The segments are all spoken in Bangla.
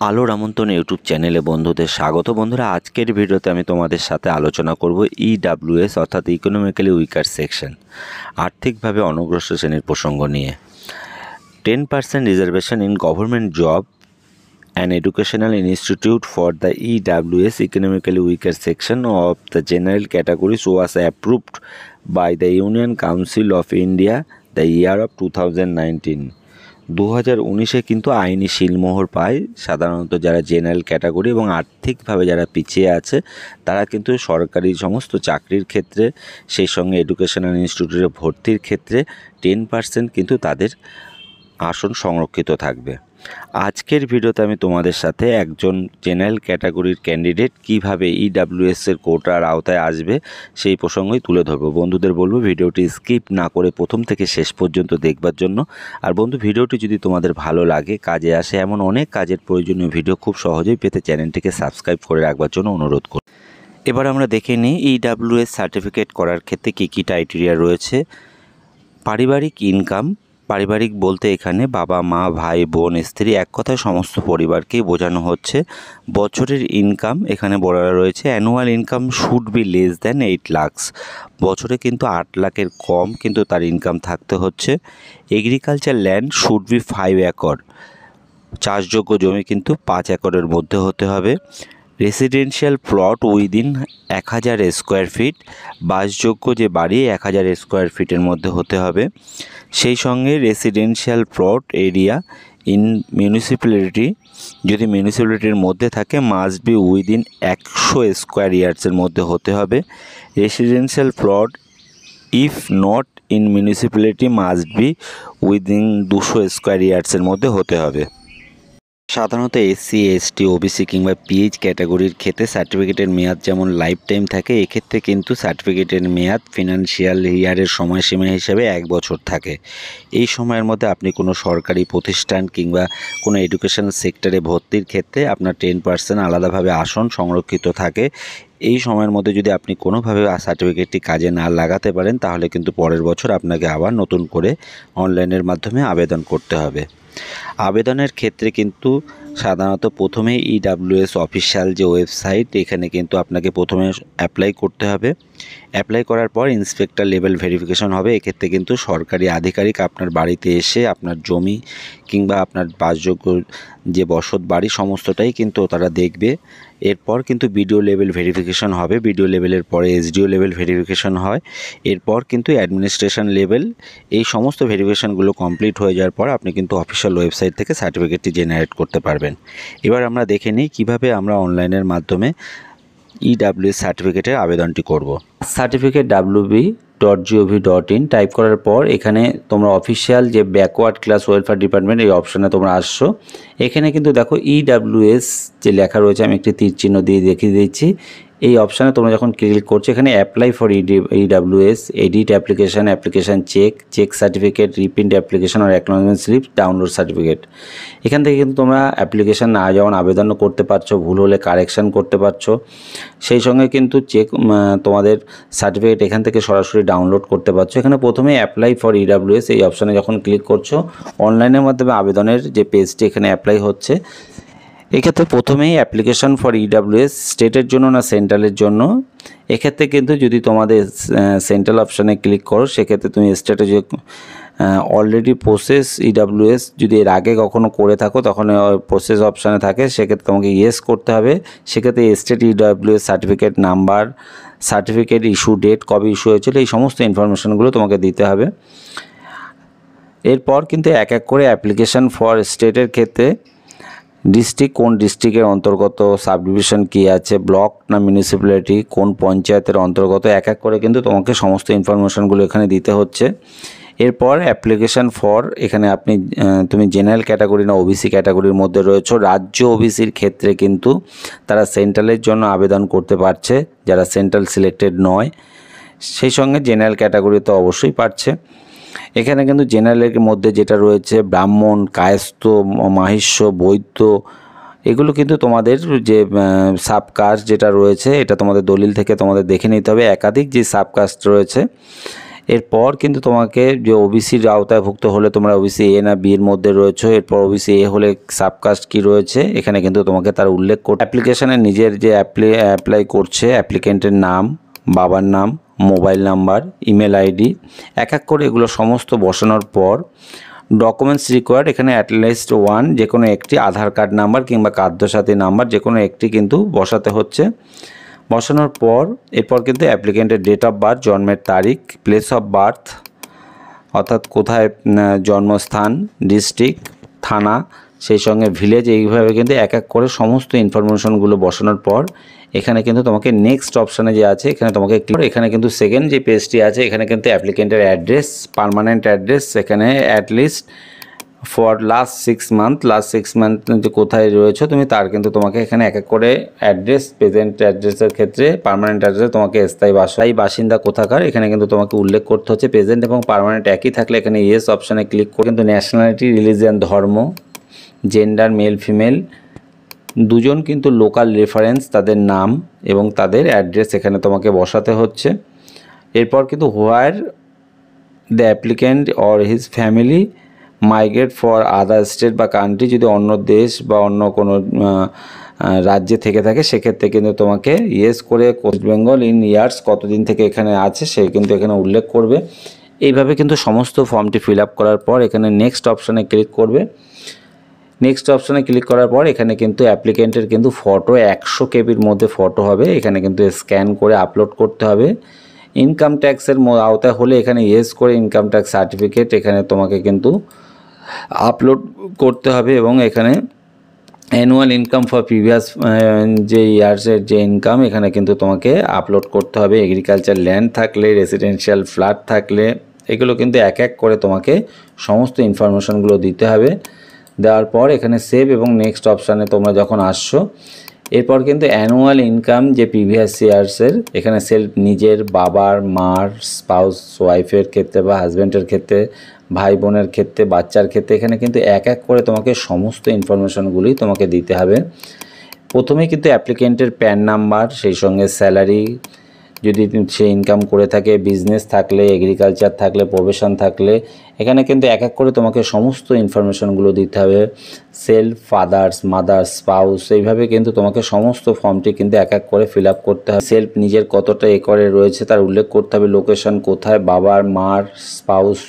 আলোর আমন্ত্রণ ইউটিউব চ্যানেলে বন্ধুদের স্বাগত। বন্ধুরা, আজকের ভিডিওতে আমি তোমাদের সাথে আলোচনা করব ইডাব্লিউএস অর্থাৎ ইকোনমিক্যালি উইকার সেকশন, আর্থিকভাবে অনগ্রসর শ্রেণীর প্রসঙ্গ নিয়ে। 10% reservation in government job and educational institute for the EWS economically weaker section of the general categories was approved by the union council of India the year of 2019। 2019-এ কিন্তু আইনি শিলমোহর পায় সাধারণত যারা জেনারেল ক্যাটাগরি এবং আর্থিকভাবে যারা পিছিয়ে আছে তারা কিন্তু সরকারি সমস্ত চাকরির ক্ষেত্রে, সেই সঙ্গে এডুকেশনাল ইনস্টিটিউটে ভর্তির ক্ষেত্রে 10% কিন্তু তাদের আসন সংরক্ষিত থাকবে। আজকের ভিডিওতে আমি তোমাদের সাথে একজন জেনারেল ক্যাটাগরির ক্যান্ডিডেট কিভাবে ইডাব্লিউএসের কোটার আওতায় আসবে সেই প্রসঙ্গই তুলে ধরবো। বন্ধুদের বলবো ভিডিওটি স্কিপ না করে প্রথম থেকে শেষ পর্যন্ত দেখবার জন্য। আর বন্ধু, ভিডিওটি যদি তোমাদের ভালো লাগে, কাজে আসে, এমন অনেক কাজের প্রয়োজনীয় ভিডিও খুব সহজেই পেতে চ্যানেলটিকে সাবস্ক্রাইব করে রাখবার জন্য অনুরোধ করি। এবার আমরা দেখে নিই ইডাব্লিউএস সার্টিফিকেট করার ক্ষেত্রে কী কী ক্রাইটেরিয়া রয়েছে। পারিবারিক ইনকাম, পারিবারিক বলতে এখানে বাবা মা ভাই বোন স্ত্রী, এক কথায় সমস্ত পরিবারকেই বোঝানো হচ্ছে। বছরের ইনকাম এখানে বলা রয়েছে annual income should be less than 8 lakh. বছরে কিন্তু 8 লাখের কম কিন্তু তার ইনকাম থাকতে হচ্ছে। Agriculture land should be 5 acre, চাষযোগ্য জমি কিন্তু 5 একরের মধ্যে হতে হবে। Residential plot within 1000 square feet, বাসযোগ্য যে বাড়ি 1000 স্কোয়ার ফিটের মধ্যে হতে হবে। সেই সঙ্গে residential plot area in municipality, যদি মিউনিসিপ্যালিটির মধ্যে থাকে, মাস্ট বি উইদিন 100 স্কোয়ার ইয়ার্সের মধ্যে হতে হবে। Residential plot if not in municipality must be within 200 square ইয়ার্সের মধ্যে হতে হবে। সাধারণত এসসি এসটি ওবিসি কিংবা পিএইচ ক্যাটাগরির ক্ষেত্রে সার্টিফিকেটের মেয়াদ যেমন লাইফ টাইম থাকে, এক্ষেত্রে কিন্তু সার্টিফিকেটের মেয়াদ ফিনান্সিয়াল ইয়ারের সময়সীমা হিসেবে 1 বছর থাকে। এই সময়ের মধ্যে আপনি কোনো সরকারি প্রতিষ্ঠান কিংবা কোনো এডুকেশন সেক্টরে ভর্তির ক্ষেত্রে আপনার 10% আলাদাভাবে আসন সংরক্ষিত থাকে। এই সময়ের মধ্যে যদি আপনি কোনোভাবে সার্টিফিকেটটি কাজে না লাগাতে পারেন, তাহলে কিন্তু পরের বছর আপনাকে আবার নতুন করে অনলাইনের মাধ্যমে আবেদন করতে হবে। আবেদনের ক্ষেত্রে কিন্তু সাধারণত প্রথমে ইডাব্লিউএস অফিসিয়াল যে ওয়েবসাইট, এখানে কিন্তু আপনাকে প্রথমে অ্যাপ্লাই করতে হবে। অ্যাপ্লাই করার পর ইন্সপেক্টর লেভেল ভেরিফিকেশন হবে। এক্ষেত্রে কিন্তু সরকারি আধিকারিক আপনার বাড়িতে এসে আপনার জমি কিংবা আপনার বাসযোগ্য যে বসত বাড়ি সমস্তটাই কিন্তু তারা দেখবে। এরপর কিন্তু বিডিও লেভেল ভেরিফিকেশন হবে। বিডিও লেভেলের পরে এসডিও লেভেল ভেরিফিকেশন হয়। এরপর কিন্তু অ্যাডমিনিস্ট্রেশন লেভেল। এই সমস্ত ভেরিফিকেশনগুলো কমপ্লিট হয়ে যাওয়ার পর আপনি কিন্তু অফিসিয়াল ওয়েবসাইট থেকে সার্টিফিকেটটি জেনারেট করতে পারবেন। এবার আমরা দেখে নিই কীভাবে আমরা অনলাইনের মাধ্যমে ইডাব্লিউএস সার্টিফিকেটের আবেদনটি করব। সার্টিফিকেট wb.gov.in টাইপ করার পর এখানে তোমরা অফিসিয়াল যে ব্যাকওয়ার্ড ক্লাস ওয়েলফেয়ার ডিপার্টমেন্ট, এই অপশানে তোমরা আসছো। এখানে কিন্তু দেখো ইডাব্লিউএস যে লেখা রয়েছে, আমি একটি তীর চিহ্ন দিয়ে দেখিয়ে দিচ্ছি। এই অপশানে তোমরা যখন ক্লিক করছো, এখানে apply for EWS, edit application, application check certificate, reprint application আর অ্যাকনলেজমেন্ট স্লিপ, ডাউনলোড সার্টিফিকেট। এখান থেকে কিন্তু তোমরা অ্যাপ্লিকেশান না যেমন আবেদনও করতে পারছো, ভুল হলে কারেকশান করতে পারছো। সেই সঙ্গে কিন্তু তোমাদের সার্টিফিকেট এখান থেকে সরাসরি ডাউনলোড করতে পারছো। এখানে প্রথমে অ্যাপ্লাই ফর ইডাব্লিউএস এই অপশানে যখন ক্লিক করছো, অনলাইনের মাধ্যমে আবেদনের যে পেজটি এখানে অ্যাপ্লাই হচ্ছে। এক্ষেত্রে প্রথমেই অ্যাপ্লিকেশন ফর ইডাব্লিউএস স্টেটের জন্য না সেন্ট্রালের জন্য। এক্ষেত্রে কিন্তু যদি তোমাদের সেন্ট্রাল অপশানে ক্লিক করো, সেক্ষেত্রে তুমি স্টেটে যে অলরেডি প্রসেস ইডাব্লিউএস যদি এর আগে কখনো করে থাকো, তখন প্রসেস অপশানে থাকে, সেক্ষেত্রে তোমাকে ইয়েস করতে হবে। সেক্ষেত্রে state EWS certificate number, certificate issue date, কবে ইস্যু হয়েছিল, এই সমস্ত ইনফরমেশানগুলো তোমাকে দিতে হবে। এরপর কিন্তু এক এক করে অ্যাপ্লিকেশান ফর স্টেটের ক্ষেত্রে ডিস্ট্রিক্ট কোন ডিস্ট্রিক্টের অন্তর্গত, সাব ডিভিশন কী আছে, ব্লক না মিউনিসিপ্যালিটি, কোন পঞ্চায়েতের অন্তর্গত, এক এক করে কিন্তু তোমাকে সমস্ত ইনফরমেশানগুলো এখানে দিতে হচ্ছে। এরপর অ্যাপ্লিকেশান ফর, এখানে তুমি জেনারেল ক্যাটাগরি না ওবিসি ক্যাটাগরির মধ্যে রয়েছো। রাজ্য ওবিসির ক্ষেত্রে কিন্তু তারা সেন্ট্রালের জন্য আবেদন করতে পারছে, যারা সেন্ট্রাল সিলেক্টেড নয়। সেই সঙ্গে জেনারেল ক্যাটাগরি তো অবশ্যই পারছে। এখানে কিন্তু জেনারেলের মধ্যে যেটা রয়েছে ব্রাহ্মণ, কায়স্থ, মাহিষ্য, বৈদ্য, এগুলো কিন্তু তোমাদের যে সাবকাস্ট যেটা রয়েছে, এটা তোমাদের দলিল থেকে তোমাদের দেখে নিতে হবে। একাধিক যে সাবকাস্ট রয়েছে, এরপর কিন্তু তোমাকে যে ওবিসির আওতায়ভুক্ত হলে তোমরা ওবিসি এ না বি এর মধ্যে রয়েছে, এরপর ওবিসি এ হলে সাবকাস্ট কি রয়েছে এখানে কিন্তু তোমাকে তার উল্লেখ করতে অ্যাপ্লিকেশানে নিজের যে অ্যাপ্লাই করছে অ্যাপ্লিকেন্টের নাম, বাবার নাম, মোবাইল নাম্বার, ইমেল আইডি এক এক করে এগুলো সমস্ত বসানোর পর ডকুমেন্টস রিকোয়ার্ড এখানে অ্যাটলিস্ট ওয়ান যে কোনো একটি আধার কার্ড নাম্বার কিংবা খাদ্যসাথী নাম্বার যে কোনো একটি কিন্তু বসাতে হচ্ছে। বসানোর পর এরপর কিন্তু অ্যাপ্লিকেন্টের ডেট অফ বার্থ, জন্মের তারিখ, প্লেস অফ বার্থ অর্থাৎ কোথায় জন্মস্থান, ডিস্ট্রিক্ট, থানা, সেই সঙ্গে ভিলেজ, এইভাবে কিন্তু এক এক করে সমস্ত ইনফরমেশনগুলো বসানোর পর এখানে কিন্তু তোমাকে নেক্সট অপশানে যে আছে এখানে তোমাকে এখানে কিন্তু সেকেন্ড যে পেজটি আছে এখানে কিন্তু অ্যাপ্লিকেন্টের অ্যাড্রেস, পার্মানেন্ট অ্যাড্রেস এখানে অ্যাটলিস্ট ফর লাস্ট 6 মান্থ যে কোথায় রয়েছে তুমি তার কিন্তু তোমাকে এখানে এক এক করে অ্যাড্রেস, প্রেজেন্ট অ্যাড্রেসের ক্ষেত্রে পার্মানেন্ট অ্যাড্রেস তোমাকে স্থায়ী বাসিন্দা কোথাকার এখানে কিন্তু তোমাকে উল্লেখ করতে হচ্ছে। প্রেজেন্ট এবং পার্মানেন্ট একই থাকলে এখানে ইয়েস অপশানে ক্লিক করে কিন্তু ন্যাশনালিটি, রিলিজিয়ান, ধর্ম, জেন্ডার, মেল ফিমেল দুজন কিন্তু লোকাল রেফারেন্স, তাদের নাম এবং তাদের অ্যাড্রেস এখানে তোমাকে বসাতে হচ্ছে। এরপর কিন্তু where the applicant or his family migrate for other state বা কান্ট্রি, যদি অন্য দেশ বা অন্য কোনো রাজ্যে থেকে থাকে সেক্ষেত্রে কিন্তু তোমাকে ইয়েস করে ওয়েস্ট বেঙ্গল ইন ইয়ার্স কতদিন থেকে এখানে আছে সে কিন্তু এখানে উল্লেখ করবে। এইভাবে কিন্তু সমস্ত ফর্মটি ফিল আপ করার পর এখানে নেক্সট অপশানে ক্লিক করবে। নেক্সট অপশানে ক্লিক করার পর এখানে কিন্তু অ্যাপ্লিকেন্টের কিন্তু ফটো 100 কেবির মধ্যে ফটো হবে, এখানে কিন্তু স্ক্যান করে আপলোড করতে হবে। ইনকাম ট্যাক্সের আওতায় হলে এখানে ইয়েস করে ইনকাম ট্যাক্স সার্টিফিকেট এখানে তোমাকে কিন্তু আপলোড করতে হবে এবং এখানে অ্যানুয়াল ইনকাম ফর প্রিভিয়াস যে ইয়ার্সের যে ইনকাম এখানে কিন্তু তোমাকে আপলোড করতে হবে। এগ্রিকালচার ল্যান্ড থাকলে, রেসিডেন্সিয়াল ফ্ল্যাট থাকলে এগুলো কিন্তু এক এক করে তোমাকে সমস্ত ইনফরমেশনগুলো দিতে হবে। দেওয়ার পর এখানে সেভ এবং নেক্সট অপশানে তোমরা যখন আসছো এরপর কিন্তু অ্যানুয়াল ইনকাম যে প্রিভিয়াস ইয়ার্সের এখানে সেলফ নিজের, বাবার, মার, স্পাউস, ওয়াইফের ক্ষেত্রে বা হাজব্যান্ডের ক্ষেত্রে, ভাই বোনের ক্ষেত্রে, বাচ্চার ক্ষেত্রে এখানে কিন্তু এক এক করে তোমাকে সমস্ত ইনফরমেশনগুলি তোমাকে দিতে হবে। প্রথমে কিন্তু অ্যাপ্লিকেন্টের প্যান নাম্বার, সেই সঙ্গে স্যালারি যদি সে ইনকাম করে থাকে, বিজনেস থাকলে, এগ্রিকালচার থাকলে, প্রফেশন থাকলে এখানে কিন্তু এক এক করে তোমাকে সমস্ত ইনফরমেশনগুলো দিতে হবে। সেলফ, ফাদার্স, মাদার্স, স্পাউস এইভাবে কিন্তু তোমাকে সমস্ত ফর্মটি কিন্তু এক এক করে ফিল আপ করতে হবে। সেলফ নিজের কতটা একরে রয়েছে তার উল্লেখ করতে হবে, লোকেশন কোথায়, বাবার, মার, স্পাউস,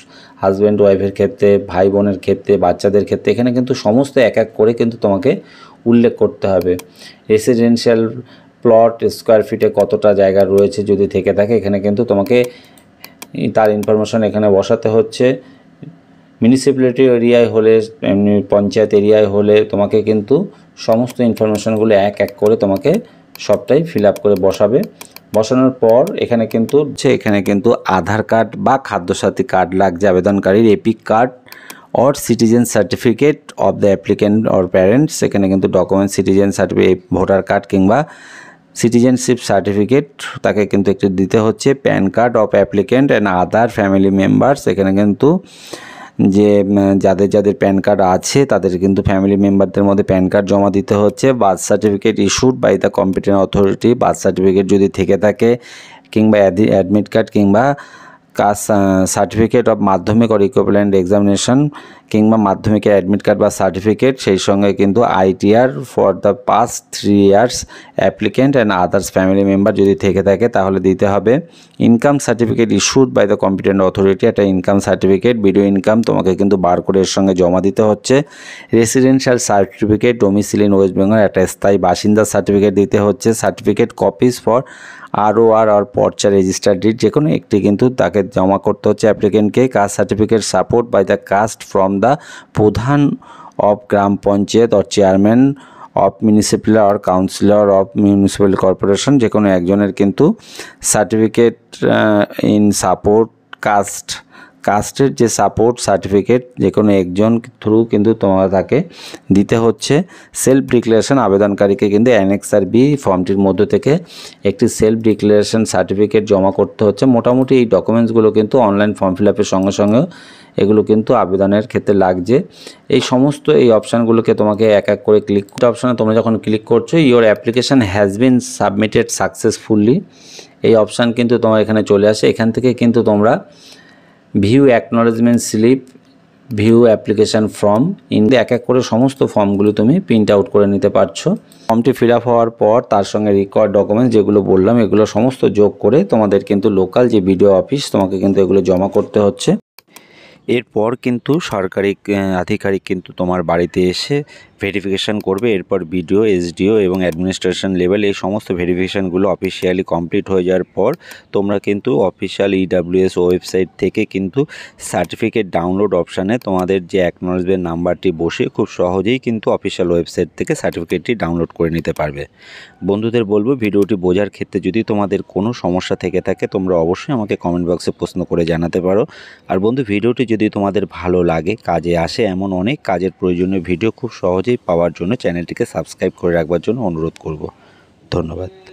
হাজব্যান্ড ওয়াইফের ক্ষেত্রে, ভাই বোনের ক্ষেত্রে, বাচ্চাদের ক্ষেত্রে এখানে কিন্তু সমস্ত এক এক করে কিন্তু তোমাকে উল্লেখ করতে হবে। রেসিডেন্সিয়াল প্লট স্কোয়ার ফিটে কতটা জায়গা রয়েছে যদি থেকে থাকে এখানে কিন্তু তোমাকে তার ইনফরমেশন এখানে বসাতে হচ্ছে। মিউনিসিপ্যালিটি এরিয়ায় হলে, এমনি পঞ্চায়েত এরিয়ায় হলে তোমাকে কিন্তু সমস্ত ইনফরমেশনগুলো এক এক করে তোমাকে সবটাই ফিল আপ করে বসাবে। বসানোর পর এখানে কিন্তু আধার কার্ড বা খাদ্যসাথী কার্ড লাগছে আবেদনকারীর, EPIC card or citizen certificate of the applicant or parents এখানে কিন্তু document, citizen certificate, voter card কিংবা সিটিজেনশিপ সার্টিফিকেট তাকে কিন্তু একটু দিতে হচ্ছে। PAN card of applicant and other family members এখানে কিন্তু যে যাদের প্যান কার্ড আছে তাদের কিন্তু ফ্যামিলি মেম্বারদের মধ্যে প্যান কার্ড জমা দিতে হচ্ছে। Birth certificate issued by the competent authority, birth certificate যদি থেকে থাকে কিংবা অ্যাডমিট কার্ড কিংবা caste certificate of Madhyamik or equivalent examination কিংবা মাধ্যমিকের অ্যাডমিট কার্ড বা সার্টিফিকেট, সেই সঙ্গে কিন্তু ITR for the past 3 years applicant and others family member যদি থেকে থাকে তাহলে দিতে হবে। Income certificate issued by the competent authority, একটা ইনকাম সার্টিফিকেট, ভিডিও ইনকাম তোমাকে কিন্তু বার করে এর সঙ্গে জমা দিতে হচ্ছে। Residential certificate, domicile in West Bengal, একটা স্থায়ী বাসিন্দার সার্টিফিকেট দিতে হচ্ছে। সার্টিফিকেট কপিস ফর ROR আর পর্চা রেজিস্টার ডিড যে কোনো একটি কিন্তু তাকে জমা করতে হচ্ছে অ্যাপ্লিকেন্টকে। Caste certificate support by the caste from the pradhan of gram panchayat or chairman of municipal or councillor of municipal corporation যে কোনো একজনের কিন্তু সার্টিফিকেট ইন সাপোর্ট কাস্টের যে সাপোর্ট সার্টিফিকেট যে কোনো একজন থ্রু কিন্তু তোমার তাকে দিতে হচ্ছে। সেলফ ডিক্লারেশন আবেদনকারীকে কিন্তু অ্যানেক্সার বি ফর্মটির মধ্য থেকে একটি সেলফ ডিক্লারেশন সার্টিফিকেট জমা করতে হচ্ছে। মোটামুটি এই ডকুমেন্টসগুলো কিন্তু অনলাইন ফর্ম ফিল আপের সঙ্গে সঙ্গে এগুলো কিন্তু আবেদনের ক্ষেত্রে লাগছে। এই সমস্ত এই অপশানগুলোকে তোমাকে এক এক করে অপশানে তোমরা যখন ক্লিক করছো your application has been submitted successfully এই অপশান কিন্তু তোমার এখানে চলে আসে। এখান থেকে কিন্তু তোমরা view acknowledgement slip, view application form, এক এক করে সমস্ত ফর্মগুলো তুমি প্রিন্ট আউট করে নিতে পারছো। ফর্মটি ফিল আপ হওয়ার পর তার সঙ্গে রিকোয়ার্ড ডকুমেন্টস যেগুলো বললাম এগুলো সমস্ত যোগ করে তোমাদের কিন্তু লোকাল যে বিডিও অফিস তোমাকে কিন্তু এগুলো জমা করতে হচ্ছে। এরপর কিন্তু সরকারি আধিকারিক কিন্তু তোমার বাড়িতে এসে ভেরিফিকেশান করবে। এরপর বিডিও, এসডিও এবং অ্যাডমিনিস্ট্রেশন লেভেল এই সমস্ত ভেরিফিকেশানগুলো অফিসিয়ালি কমপ্লিট হয়ে যাওয়ার পর তোমরা কিন্তু অফিসিয়াল ইডাব্লিউএস ওয়েবসাইট থেকে কিন্তু সার্টিফিকেট ডাউনলোড অপশানে তোমাদের যে অ্যাকনোলেজমেন্ট নাম্বারটি বসে খুব সহজেই কিন্তু অফিসিয়াল ওয়েবসাইট থেকে সার্টিফিকেটটি ডাউনলোড করে নিতে পারবে। বন্ধুদের বলবো, ভিডিওটি বোঝার ক্ষেত্রে যদি তোমাদের কোনো সমস্যা থেকে থাকে তোমরা অবশ্যই আমাকে কমেন্ট বক্সে প্রশ্ন করে জানাতে পারো। আর বন্ধু, ভিডিওটি যদি তোমাদের ভালো লাগে, কাজে আসে এমন অনেক কাজের প্রয়োজনীয় ভিডিও খুব সহজেই পাওয়ার জন্য চ্যানেলটিকে সাবস্ক্রাইব করে রাখবার জন্য অনুরোধ করব। ধন্যবাদ।